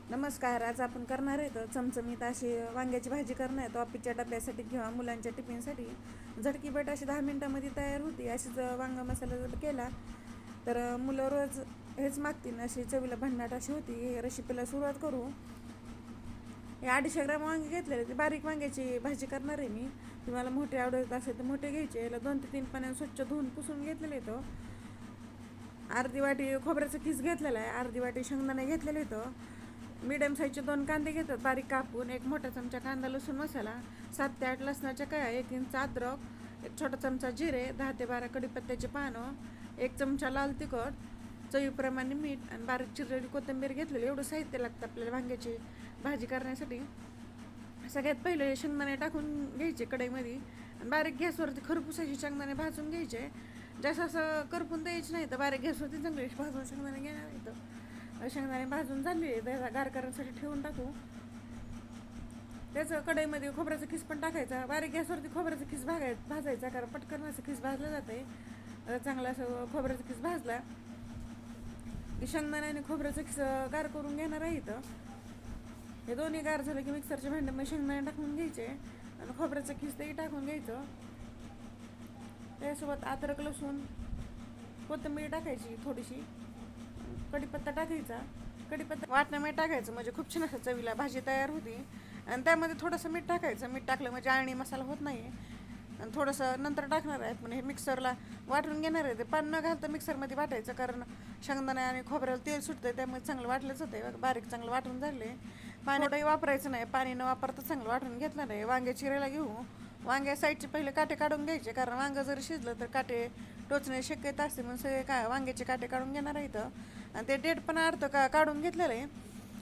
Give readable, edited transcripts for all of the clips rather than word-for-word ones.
नमस्कार. आज आपण करणार आहे तर चमचमीत अशी वांग्याची भाजी करणार आहे. तो ऑफिसच्या डब्यासाठी किंवा मुलांच्या टिफिनसाठी झटकीपट अशी 10 मिनटामध्ये तयार होती. अशीच वांगा मसाला जर केला तर मुलं रोज हेच मागतील. अशी चवीला भन्नाट अशी होती. हे रेसिपीला सुरुवात करू. हे 250 ग्राम वांगे घेतलेले. ते बारीक वांग्याची भाजी करणार आहे मी. तुम्हाला मोठे आवडत असेल तर मोठे घ्यायचे. याला 2 ते 3 पाण्याने स्वच्छ धुवून पुसून घेतलेले. तो अर्धी वाटी खोबऱ्याचा किस घेतलेला आहे. अर्धी वाटी शेंगदाणे घेतलेले. तो मीडियम साईजचे 2 कांदे घेतात बारीक कापून. 1 मोठा चमचा कांदा लसूण मसाला, 7 ते 8 लसणाच्या कळ्या, 1 इंच अद्रक, 1 छोटा चमचा जिरे, 10 ते 12 कढीपत्त्याचे पानं, 1 चमचा लाल तिखट, चवीप्रमाणे मीठ आणि बारीक चिरलेली कोथिंबीर घेतलेली. एवढं साहित्य लागतं आपल्याला वांग्याची भाजी करण्यासाठी. सगळ्यात पहिले शेंगदाणे टाकून घ्यायचे कढईमध्ये आणि बारीक गॅसवरती खरपूसाचे शेंगदाणे भाजून घ्यायचे. जास्त असं करपून द्यायचं नाही तर बारीक गॅसवरती चांगले भाजून शेंगदाणे घेणार येतं. शेंगदाणे भाजून झाले त्याचा गार करण्यासाठी ठेवून टाकू. त्याचं कढईमध्ये खोबऱ्याचा किस पण टाकायचा. बारीक गॅसवरती खोबऱ्याचा किस भाजायचा कारण पटकन असं किस भाजलं जाते. चांगला असं खोबऱ्याचा किस भाजला की शेंगदाणे आणि खोबऱ्याचा किस गार करून घेणार आहे. इथं हे दोन्ही गार झालं की मिक्सरच्या भांड्यामध्ये शेंगदाणे टाकून घ्यायचे आणि खोबऱ्याचं किस तेही टाकून घ्यायचं. त्यासोबत अद्रक लसूण कोथिंबीर टाकायची, थोडीशी कढीपत्ता टाकायचा. कढीपत्ता वाटण्यामध्ये टाकायचं म्हणजे खूप छान असं चवीला भाजी तयार होती. आणि त्यामध्ये थोडंसं मीठ टाकायचं. मीठ टाकलं म्हणजे आळणी मसाला होत नाही. आणि थोडंसं नंतर टाकणार आहे पण हे मिक्सरला वाटून घेणार आहे. ते पान न घालतं मिक्सरमध्ये वाटायचं कारण शेंगदाणे आणि खोबऱ्याला तेल सुटतं त्यामुळे चांगलं वाटलंच होतं. बारीक चांगलं वाटून झाले. पाणी वापरायचं नाही. पाणी न वापरता चांगलं वाटून घेतलं नाही. वांगे चिरायला घेऊ. वांग्या साईडचे पहिले काटे काढून घ्यायचे कारण वांगं जर शिजलं तर काटे टोचणे शक्यता असते म्हणून सगळे वांग्याचे काटे काढून घेणार आहे इथं. आणि ते डेट पण अर्थ काढून घेतलेलं आहे.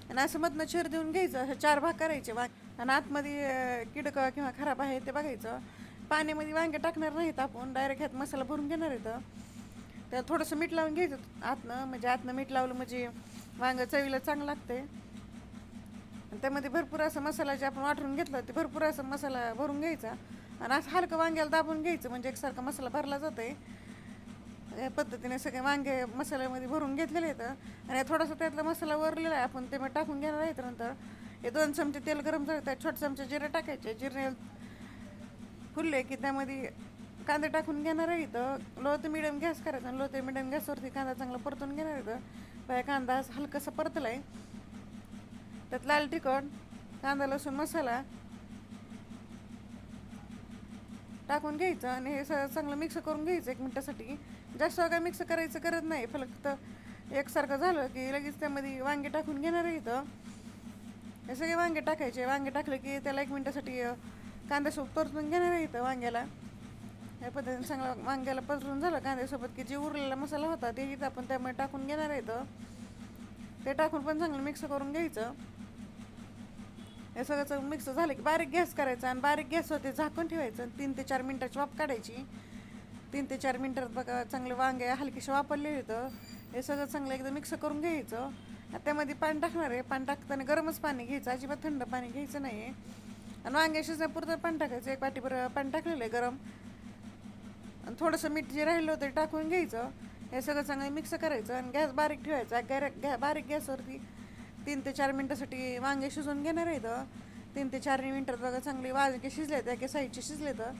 आणि असं मधनं चिर देऊन घ्यायचं. हे 4 भाग करायचे आणि आतमध्ये किडकं किंवा खराब आहे ते बघायचं. पाण्यामध्ये वांगे टाकणार नाहीत आपण, डायरेक्ट ह्यात मसाला भरून घेणार येतं. त्याला थोडंसं मीठ लावून घ्यायचं आतनं मीठ लावलं म्हणजे वांगं चवीला चांगलं लागते. आणि त्यामध्ये भरपूर असं मसाला जे आपण वाटून घेतलं ते भरपूर असं मसाला भरून घ्यायचा आणि असं हलकं वांग्याला दाबून घ्यायचं म्हणजे एकसारखा मसाला भरला जातो आहे. या पद्धतीने सगळे वांगे मसाल्यामध्ये भरून घेतलेले आहेत. आणि थोडासा त्यातला मसाला वरलेला आहे आपण ते टाकून घेणार आहेत. नंतर हे 2 चमचे तेल गरम झालं त्यात छोटे चमचे जिरे टाकायचे. जिरे फुलले की त्यामध्ये कांदे टाकून घेणार आहे. इथं लो ते मिडियम गॅस करायचा आणि लो ते मिडियम गॅसवरती कांदा चांगला परतून घेणार आहे. इथं कांदा हलकासा परतला आहे. त्यात लाल तिखट, कांदा लसूण मसाला टाकून घ्यायचं आणि हे चांगलं मिक्स करून घ्यायचं 1 मिनटासाठी. जास्त काय मिक्स करायचं करत नाही. फक्त एकसारखं झालं की लगेच त्यामध्ये वांगे टाकून घेणार आहे. इथं हे सगळे वांगे टाकायचे. वांगे टाकले की त्याला 1 मिनटासाठी कांद्यासोबत परतून घेणार आहे. इथं वांग्याला या पद्धतीने चांगलं वांग्याला परतून झालं कांद्यासोबत की जे उरलेला मसाला होता ते इथं आपण त्यामध्ये टाकून घेणार आहे. इथं ते टाकून पण चांगलं मिक्स करून घ्यायचं. हे सगळं मिक्स झालं की बारीक गॅस करायचा आणि बारीक गॅसवरती झाकून ठेवायचं. 3 ते 4 मिनटाची वाफ काढायची. 3 ते 4 मिनटात बघा चांगले वांगे हलकीशी वापरले होतं. हे सगळं चांगलं एकदम मिक्स करून घ्यायचं. त्यामध्ये पाणी टाकणार आहे. पाणी टाकताना गरमच पाणी घ्यायचं, अजिबात थंड पाणी घ्यायचं नाही आहे. आणि वांगे शिजण्यापुरतं पाणी टाकायचं. 1 वाटीभर पाणी टाकलेलं आहे गरम. आणि थोडंसं मीठ जे राहिलं होतं ते टाकून घ्यायचं. हे सगळं चांगलं मिक्स करायचं आणि गॅस बारीक ठेवायचा. बारीक गॅसवरती 3 ते 4 मिनटासाठी वांगे शिजवून घेणार आहे. 3 ते 4 मिनटात बघा चांगले वांगे शिजले तर एका साईडचे शिजले. तर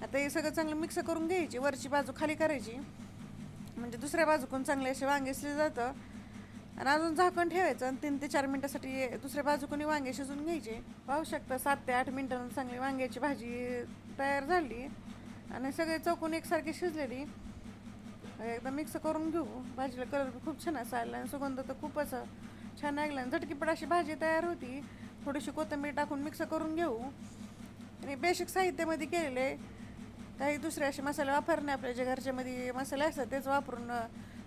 आता हे सगळं चांगलं मिक्स करून घ्यायची. वरची बाजू खाली करायची म्हणजे दुसऱ्या बाजूकडून चांगले असे वांगे शिजले जातं. आणि अजून झाकण ठेवायचं आणि 3 ते 4 मिनटासाठी दुसऱ्या बाजूकडून वांगे शिजवून घ्यायचे. पाहू शकता 7 ते 8 मिनटांनी चांगली वांग्याची भाजी तयार झाली आणि सगळे चौकून एकसारखी शिजलेली. एकदम मिक्स करून घेऊ. भाजीला कलर खूप छान असा आला आणि सुगंध तर खूप असं छान लागला. झटकीपट अशी भाजी तयार होती. थोडीशी कोथिंबीर टाकून मिक्स करून घेऊ. आणि बेसिक साहित्यामध्ये केलेले काही दुसरे असे मसाले वापरणे आपल्या जे घरच्यामध्ये मसाले असतात तेच वापरून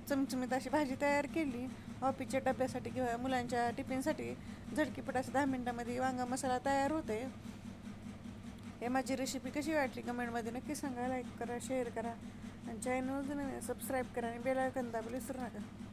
चमचमीत अशी भाजी तयार केली. ऑफिसच्या डब्यासाठी किंवा मुलांच्या टिफिनसाठी झटकीपट असं 10 मिनटामध्ये वांगा मसाला तयार होते. हे माझी रेसिपी कशी वाटली कमेंटमध्ये नक्की सांगा. लाईक करा, शेअर करा आणि चॅनल सबस्क्राईब करा आणि बेल आयकॉन दाबायला विसरू नका.